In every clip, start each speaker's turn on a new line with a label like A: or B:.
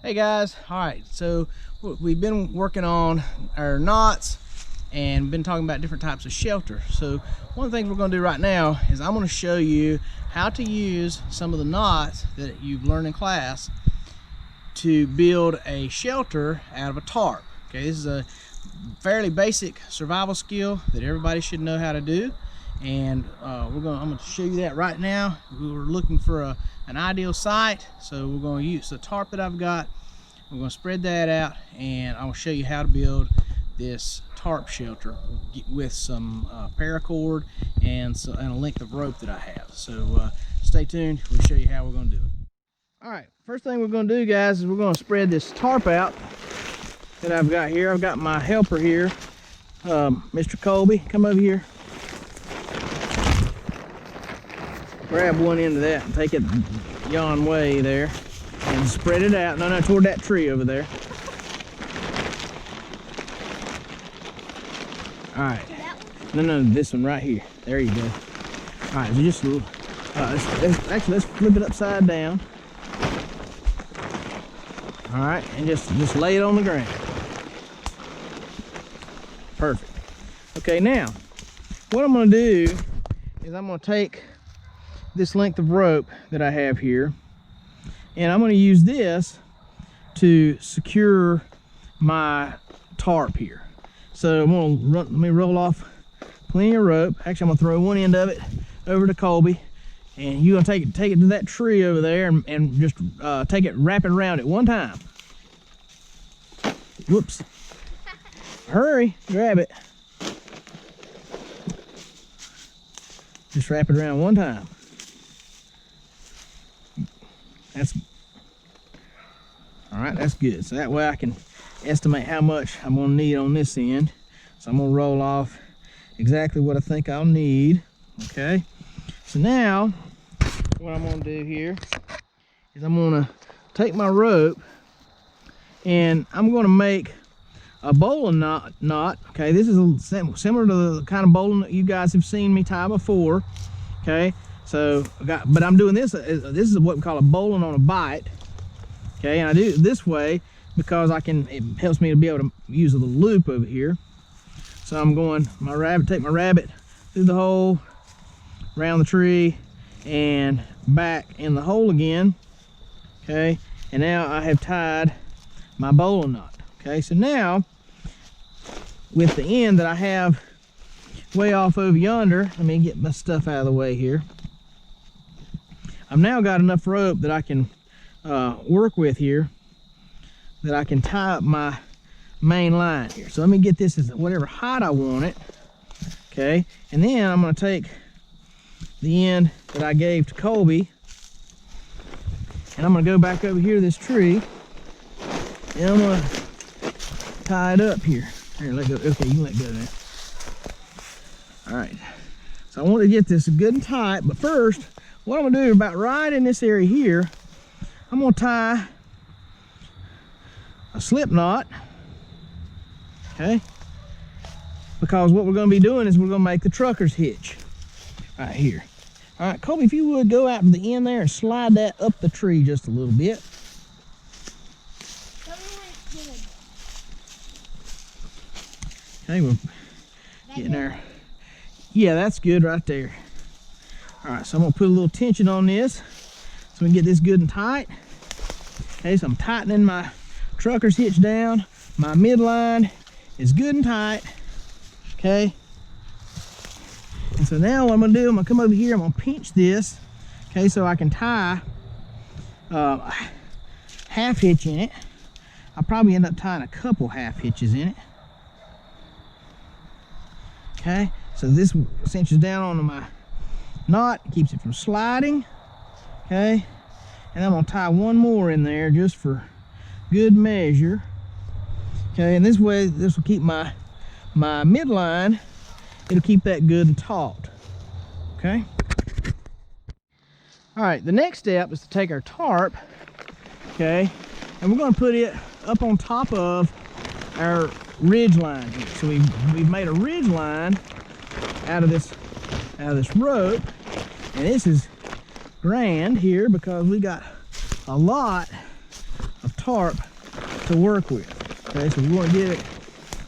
A: Hey guys, all right, so we've been working on our knots and been talking about different types of shelter. So one of the things we're going to do right now is I'm going to show you how to use some of the knots that you've learned in class to build a shelter out of a tarp. Okay, this is a fairly basic survival skill that everybody should know how to do, and I'm going to show you that right now. We were looking for an ideal site, so we're going to use the tarp that I've got. We're going to spread that out, and I'll show you how to build this tarp shelter with some paracord and a length of rope that I have. So stay tuned. We'll show you how we're going to do it. All right, first thing we're going to do, guys, is we're going to spread this tarp out that I've got here. I've got my helper here, Mr. Colby. Come over here. Grab one end of that and take it yon way there and spread it out. No, toward that tree over there. All right. No, this one right here. There you go. All right, so just let's flip it upside down. All right, and just lay it on the ground. Perfect. Okay, now what I'm going to do is I'm going to take this length of rope that I have here, and I'm going to use this to secure my tarp here. So let me roll off plenty of rope. Actually, I'm going to throw one end of it over to Colby, and you're going to take it to that tree over there and just wrap it around it one time. Whoops. Hurry, grab it. Just wrap it around one time. All right, that's good. So that way I can estimate how much I'm gonna need on this end. So I'm gonna roll off exactly what I think I'll need. Okay, so now what I'm gonna do here is I'm gonna take my rope and I'm gonna make a bowling knot. Okay, this is similar to the kind of bowling that you guys have seen me tie before. Okay, so but I'm doing this. This is what we call a bowling on a bite. Okay, and I do it this way because it helps me to be able to use a little loop over here. So I'm going take my rabbit through the hole, around the tree, and back in the hole again. Okay, and now I have tied my bowling knot. Okay, so now with the end that I have way off over yonder, let me get my stuff out of the way here. I've now got enough rope that I can work with here, that I can tie up my main line here. So let me get this as whatever height I want it. Okay, and then I'm going to take the end that I gave to Colby, and I'm going to go back over here to this tree, and I'm going to tie it up here. Here, let go. Okay, you can let go now. All right, so I want to get this good and tight, but first what I'm going to do about right in this area here, I'm going to tie a slip knot. Okay, because what we're going to be doing is we're going to make the trucker's hitch right here. All right, Colby, if you would go out to the end there and slide that up the tree just a little bit. Okay, we're getting there. Yeah, that's good right there. All right, so I'm gonna put a little tension on this so we can get this good and tight. Okay, so I'm tightening my trucker's hitch down. My midline is good and tight. Okay, and so now what I'm gonna do, I'm gonna come over here, I'm gonna pinch this, okay, so I can tie a half hitch in it. I'll probably end up tying a couple half hitches in it. Okay, so this cinches down onto my knot, keeps it from sliding. Okay, and I'm gonna tie one more in there just for good measure. Okay, and this way, this will keep my midline, it'll keep that good and taut. Okay, all right, the next step is to take our tarp, okay, and we're going to put it up on top of our ridge line here. So we've made a ridge line out of this rope, and this is grand here because we got a lot of tarp to work with. Okay, so we want to get it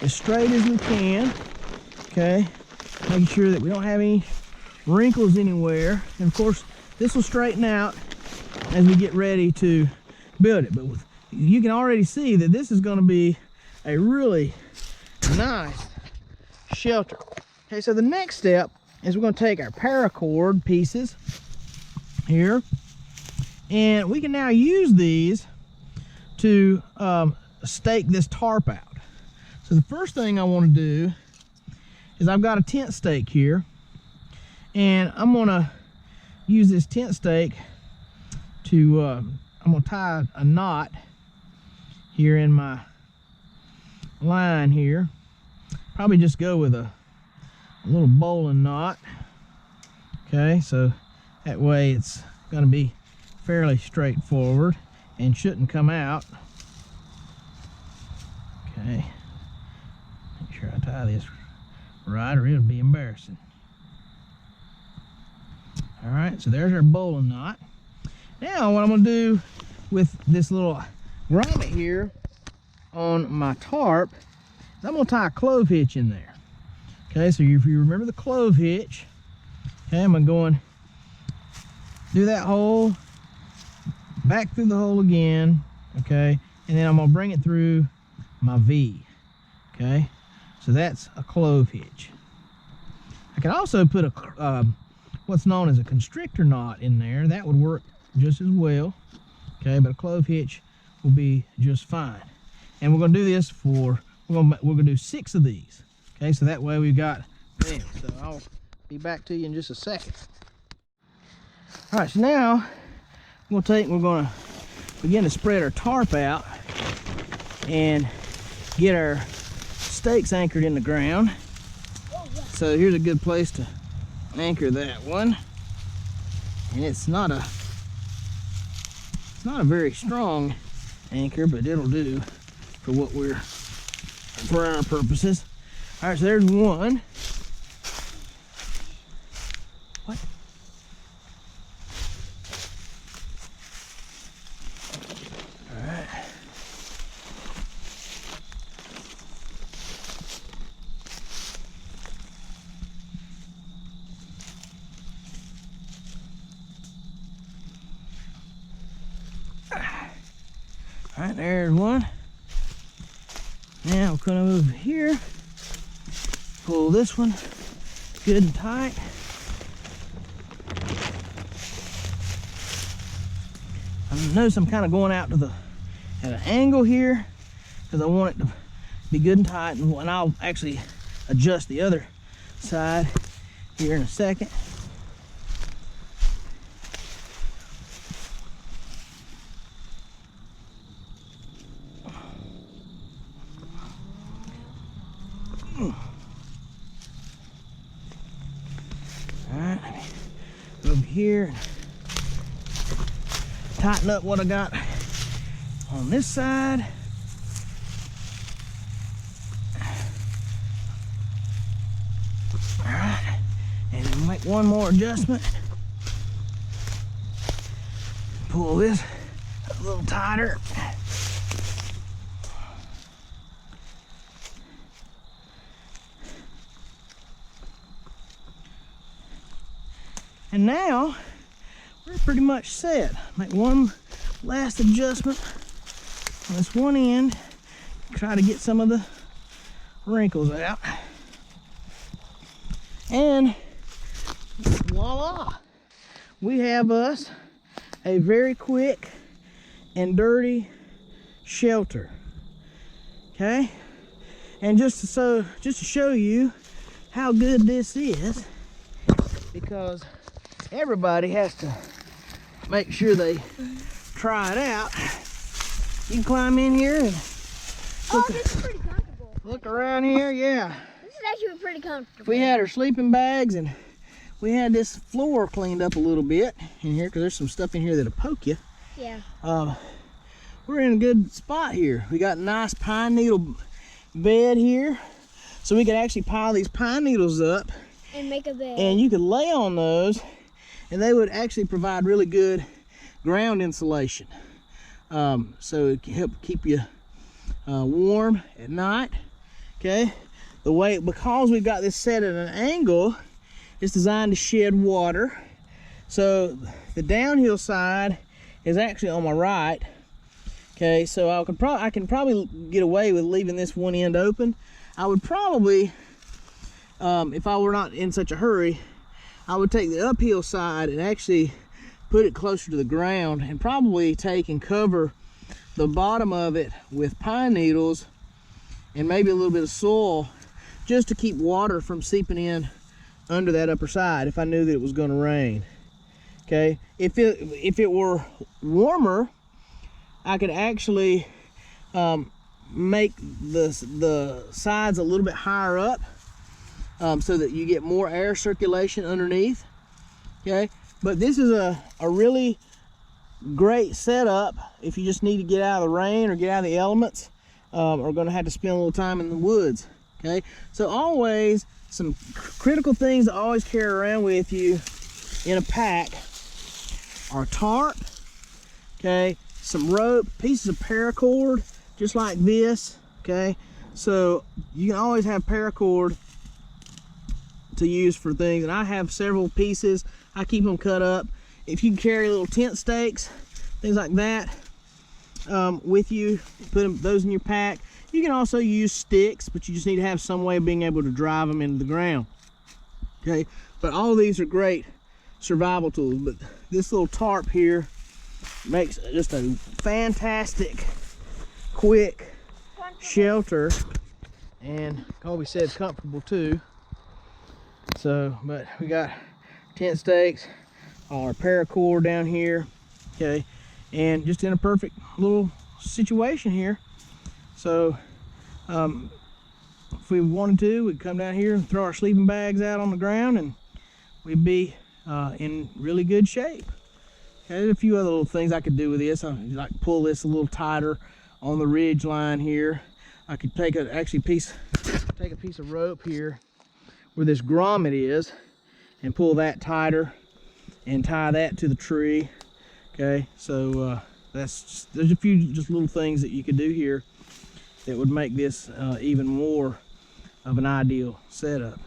A: as straight as we can. Okay, making sure that we don't have any wrinkles anywhere. And of course, this will straighten out as we get ready to build it. But you can already see that this is going to be a really nice shelter. Okay, so the next step is we're going to take our paracord pieces here, and we can now use these to stake this tarp out. So the first thing I want to do is I've got a tent stake here, and I'm going to use this tent stake to I'm going to tie a knot here in my line here. Probably just go with a little bowline knot. Okay, so that way it's going to be fairly straightforward and shouldn't come out. Okay, make sure I tie this right or it'll be embarrassing. All right, so there's our bowline knot. Now what I'm going to do with this little grommet here on my tarp is I'm going to tie a clove hitch in there. Okay, so if you remember the clove hitch, okay, I'm going to go and do that hole, back through the hole again, okay, and then I'm going to bring it through my V. Okay, so that's a clove hitch. I can also put a what's known as a constrictor knot in there. That would work just as well. Okay, but a clove hitch will be just fine. And we're going to do this for we're going to do 6 of these. Okay, so that way we've got them. So I'll be back to you in just a second. All right, so now we're going to begin to spread our tarp out and get our stakes anchored in the ground. So here's a good place to anchor that one, and it's not a very strong anchor, but it'll do for our purposes. All right, so there's one. What? All right. All right, there's one. Now we're going to move here, pull this one good and tight. I notice I'm kind of going out to at an angle here because I want it to be good and tight, and I'll actually adjust the other side here in a second. Alright, let me go over here and tighten up what I got on this side. Alright, and then make one more adjustment. Pull this a little tighter. And now we're pretty much set. Make one last adjustment on this one end. Try to get some of the wrinkles out. And voila! We have us a very quick and dirty shelter. Okay? And just to show you how good this is, because everybody has to make sure they try it out. You can climb in here and
B: look, this is pretty comfortable.
A: Look around here, yeah.
B: This is actually pretty comfortable.
A: We had our sleeping bags, and we had this floor cleaned up a little bit in here because there's some stuff in here that'll poke you.
B: Yeah.
A: We're in a good spot here. We got a nice pine needle bed here, so we could actually pile these pine needles up
B: and make a bed.
A: And you could lay on those, and they would actually provide really good ground insulation. so it can help keep you warm at night. Okay, the way, because we've got this set at an angle, it's designed to shed water. So the downhill side is actually on my right. Okay, so I can probably get away with leaving this one end open. I would probably, if I were not in such a hurry, I would take the uphill side and actually put it closer to the ground, and probably take and cover the bottom of it with pine needles and maybe a little bit of soil, just to keep water from seeping in under that upper side if I knew that it was going to rain. Okay, if it were warmer, I could actually make the sides a little bit higher up, so that you get more air circulation underneath. Okay, but this is a really great setup if you just need to get out of the rain or get out of the elements, or going to have to spend a little time in the woods. Okay, so always some critical things to always carry around with you in a pack are tarp, okay, some rope, pieces of paracord, just like this. Okay, so you can always have paracord to use for things, and I have several pieces. I keep them cut up. If you can carry little tent stakes, things like that, with you, put those in your pack. You can also use sticks, but you just need to have some way of being able to drive them into the ground. Okay, but all of these are great survival tools, but this little tarp here makes just a fantastic, quick shelter, and Colby said comfortable too. So, but we got tent stakes, all our paracord down here, okay, and just in a perfect little situation here. So if we wanted to, we'd come down here and throw our sleeping bags out on the ground, and we'd be in really good shape. Okay, there's a few other little things I could do with this. I like pull this a little tighter on the ridge line here. I could take a piece of rope here where this grommet is and pull that tighter and tie that to the tree. Okay, so there's a few just little things that you could do here that would make this even more of an ideal setup.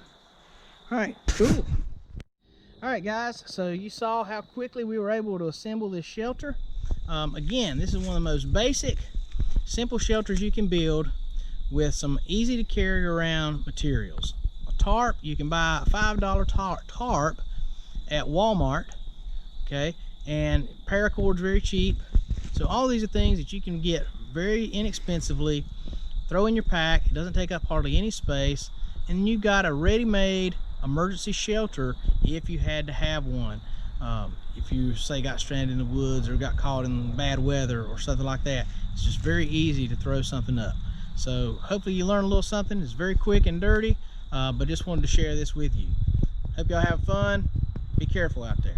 A: All right, cool. All right, guys, so you saw how quickly we were able to assemble this shelter. Again, this is one of the most basic, simple shelters you can build with some easy to carry around materials. A tarp, you can buy a $5 tarp at Walmart, okay, and paracord's very cheap. So all these are things that you can get very inexpensively, throw in your pack. It doesn't take up hardly any space, and you got a ready-made emergency shelter if you had to have one. If you say got stranded in the woods or got caught in bad weather or something like that, it's just very easy to throw something up. So hopefully you learned a little something. It's very quick and dirty, but just wanted to share this with you. Hope y'all have fun. Be careful out there.